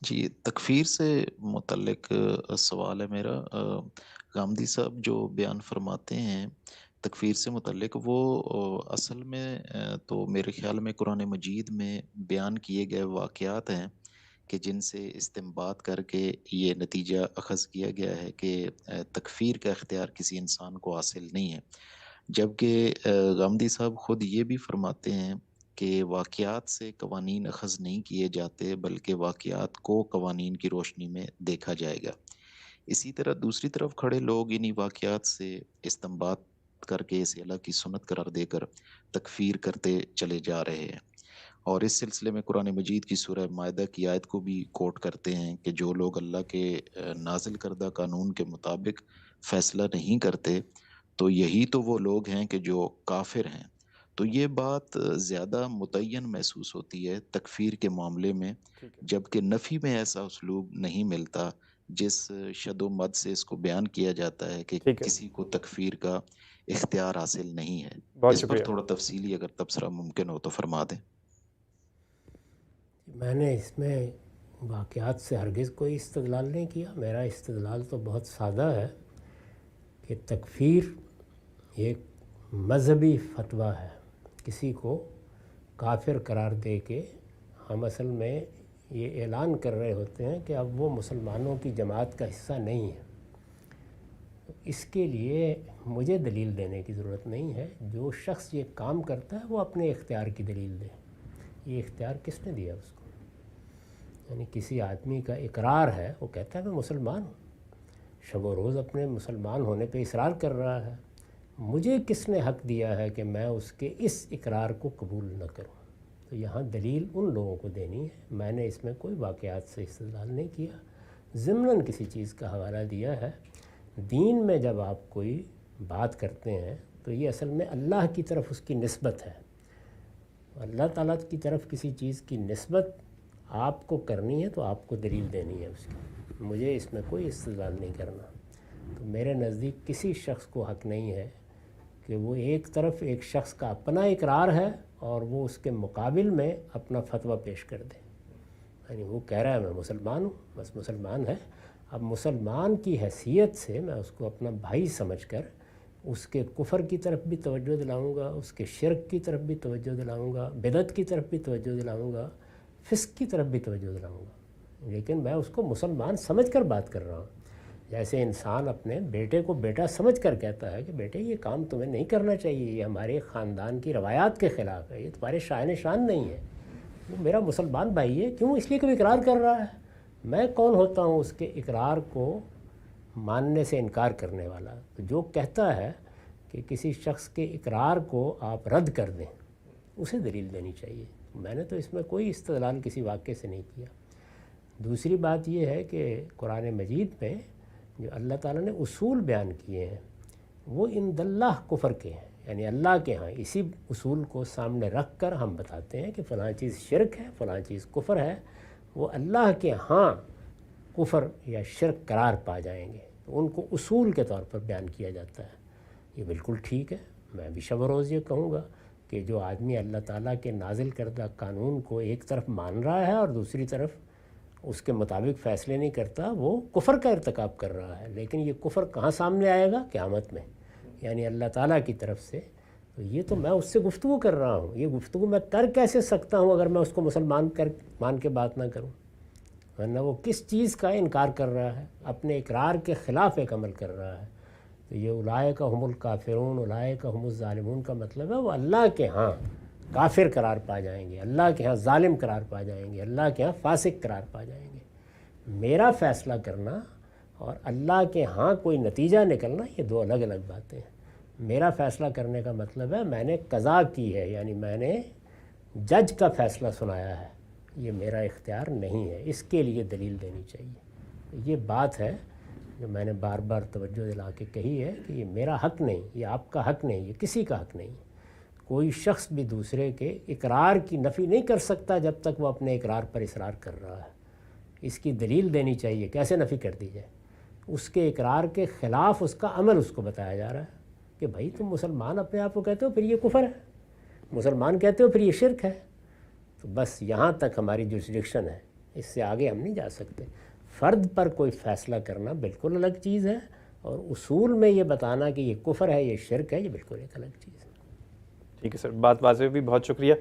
جی، تکفیر سے متعلق سوال ہے میرا۔ غامدی صاحب جو بیان فرماتے ہیں تکفیر سے متعلق، وہ اصل میں تو میرے خیال میں قرآن مجید میں بیان کیے گئے واقعات ہیں کہ جن سے استنباط کر کے یہ نتیجہ اخذ کیا گیا ہے کہ تکفیر کا اختیار کسی انسان کو حاصل نہیں ہے۔ جبکہ غامدی صاحب خود یہ بھی فرماتے ہیں کہ واقعات سے قوانین اخذ نہیں کیے جاتے، بلکہ واقعات کو قوانین کی روشنی میں دیکھا جائے گا۔ اسی طرح دوسری طرف کھڑے لوگ انہی واقعات سے استنباط کر کے اسے اللہ کی سنت قرار دے کر تکفیر کرتے چلے جا رہے ہیں، اور اس سلسلے میں قرآن مجید کی سورہ مائدہ کی آیت کو بھی کوٹ کرتے ہیں کہ جو لوگ اللہ کے نازل کردہ قانون کے مطابق فیصلہ نہیں کرتے تو یہی تو وہ لوگ ہیں کہ جو کافر ہیں۔ تو یہ بات زیادہ متعین محسوس ہوتی ہے تکفیر کے معاملے میں، ٹھیک ہے جبکہ نفی میں ایسا اسلوب نہیں ملتا جس شد و مد سے اس کو بیان کیا جاتا ہے کہ ٹھیک ہے کسی کو تکفیر کا اختیار حاصل نہیں ہے۔ بہت اس پر شکریہ۔ تھوڑا تفصیلی اگر تبصرہ ممکن ہو تو فرما دیں۔ میں نے اس میں واقعات سے ہرگز کوئی استدلال نہیں کیا۔ میرا استدلال تو بہت سادہ ہے کہ تکفیر ایک مذہبی فتویٰ ہے۔ کسی کو کافر قرار دے کے ہم اصل میں یہ اعلان کر رہے ہوتے ہیں کہ اب وہ مسلمانوں کی جماعت کا حصہ نہیں ہے۔ اس کے لیے مجھے دلیل دینے کی ضرورت نہیں ہے۔ جو شخص یہ کام کرتا ہے وہ اپنے اختیار کی دلیل دے۔ یہ اختیار کس نے دیا اس کو؟ یعنی کسی آدمی کا اقرار ہے، وہ کہتا ہے میں مسلمان ہوں، شب و روز اپنے مسلمان ہونے پہ اصرار کر رہا ہے، مجھے کس نے حق دیا ہے کہ میں اس کے اس اقرار کو قبول نہ کروں؟ تو یہاں دلیل ان لوگوں کو دینی ہے۔ میں نے اس میں کوئی واقعات سے استدلال نہیں کیا، ضمناً کسی چیز کا حوالہ دیا ہے۔ دین میں جب آپ کوئی بات کرتے ہیں تو یہ اصل میں اللہ کی طرف اس کی نسبت ہے۔ اللہ تعالیٰ کی طرف کسی چیز کی نسبت آپ کو کرنی ہے تو آپ کو دلیل دینی ہے اس کی۔ مجھے اس میں کوئی استدلال نہیں کرنا۔ تو میرے نزدیک کسی شخص کو حق نہیں ہے کہ وہ ایک طرف ایک شخص کا اپنا اقرار ہے اور وہ اس کے مقابل میں اپنا فتویٰ پیش کر دے۔ یعنی وہ کہہ رہا ہے میں مسلمان ہوں، بس مسلمان ہے، اب مسلمان کی حیثیت سے میں اس کو اپنا بھائی سمجھ کر اس کے کفر کی طرف بھی توجہ دلاؤں گا، اس کے شرک کی طرف بھی توجہ دلاؤں گا، بدعت کی طرف بھی توجہ دلاؤں گا، فسق کی طرف بھی توجہ دلاؤں گا، لیکن میں اس کو مسلمان سمجھ کر بات کر رہا ہوں۔ جیسے انسان اپنے بیٹے کو بیٹا سمجھ کر کہتا ہے کہ بیٹے یہ کام تمہیں نہیں کرنا چاہیے، یہ ہمارے خاندان کی روایات کے خلاف ہے، یہ تمہارے شائن شان نہیں ہے، وہ میرا مسلمان بھائی ہے، کیوں؟ اس لیے کہ وہ اقرار کر رہا ہے۔ میں کون ہوتا ہوں اس کے اقرار کو ماننے سے انکار کرنے والا؟ تو جو کہتا ہے کہ کسی شخص کے اقرار کو آپ رد کر دیں، اسے دلیل دینی چاہیے۔ میں نے تو اس میں کوئی استدلال کسی واقعے سے نہیں کیا۔ دوسری بات یہ ہے کہ قرآن مجید میں جو اللہ تعالیٰ نے اصول بیان کیے ہیں وہ عند اللہ کفر کے ہیں، یعنی اللہ کے ہاں اسی اصول کو سامنے رکھ کر ہم بتاتے ہیں کہ فلاں چیز شرک ہے، فلاں چیز کفر ہے، وہ اللہ کے ہاں کفر یا شرک قرار پا جائیں گے، تو ان کو اصول کے طور پر بیان کیا جاتا ہے۔ یہ بالکل ٹھیک ہے۔ میں بھی شب و روز یہ کہوں گا کہ جو آدمی اللہ تعالیٰ کے نازل کردہ قانون کو ایک طرف مان رہا ہے اور دوسری طرف اس کے مطابق فیصلے نہیں کرتا، وہ کفر کا ارتکاب کر رہا ہے۔ لیکن یہ کفر کہاں سامنے آئے گا؟ قیامت میں، یعنی اللہ تعالیٰ کی طرف سے۔ تو یہ تو میں اس سے گفتگو کر رہا ہوں، یہ گفتگو میں کر کیسے سکتا ہوں اگر میں اس کو مسلمان مان کے بات نہ کروں؟ ورنہ وہ کس چیز کا انکار کر رہا ہے؟ اپنے اقرار کے خلاف ایک عمل کر رہا ہے۔ تو یہ اولئک هم الکافرون اولئک هم الظالمون کا مطلب ہے وہ اللہ کے ہاں کافر قرار پا جائیں گے، اللہ کے ہاں ظالم قرار پا جائیں گے، اللہ کے ہاں فاسق قرار پا جائیں گے۔ میرا فیصلہ کرنا اور اللہ کے ہاں کوئی نتیجہ نکلنا یہ دو الگ الگ باتیں ہیں۔ میرا فیصلہ کرنے کا مطلب ہے میں نے قضا کی ہے، یعنی میں نے جج کا فیصلہ سنایا ہے، یہ میرا اختیار نہیں ہے، اس کے لیے دلیل دینی چاہیے۔ یہ بات ہے جو میں نے بار بار توجہ دلا کے کہی ہے کہ یہ میرا حق نہیں، یہ آپ کا حق نہیں، یہ کسی کا حق نہیں۔ کوئی شخص بھی دوسرے کے اقرار کی نفی نہیں کر سکتا جب تک وہ اپنے اقرار پر اصرار کر رہا ہے۔ اس کی دلیل دینی چاہیے، کیسے نفی کر دی جائے؟ اس کے اقرار کے خلاف اس کا عمل اس کو بتایا جا رہا ہے کہ بھائی تم مسلمان اپنے آپ کو کہتے ہو پھر یہ کفر ہے، مسلمان کہتے ہو پھر یہ شرک ہے۔ تو بس یہاں تک ہماری جورسڈکشن ہے، اس سے آگے ہم نہیں جا سکتے. فرد پر کوئی فیصلہ کرنا بالکل الگ چیز ہے، اور اصول میں یہ بتانا کہ یہ کفر ہے، یہ شرک ہے، یہ بالکل ایک الگ چیز ہے. ٹھیک ہے سر، بات واضح بھی، بہت شکریہ.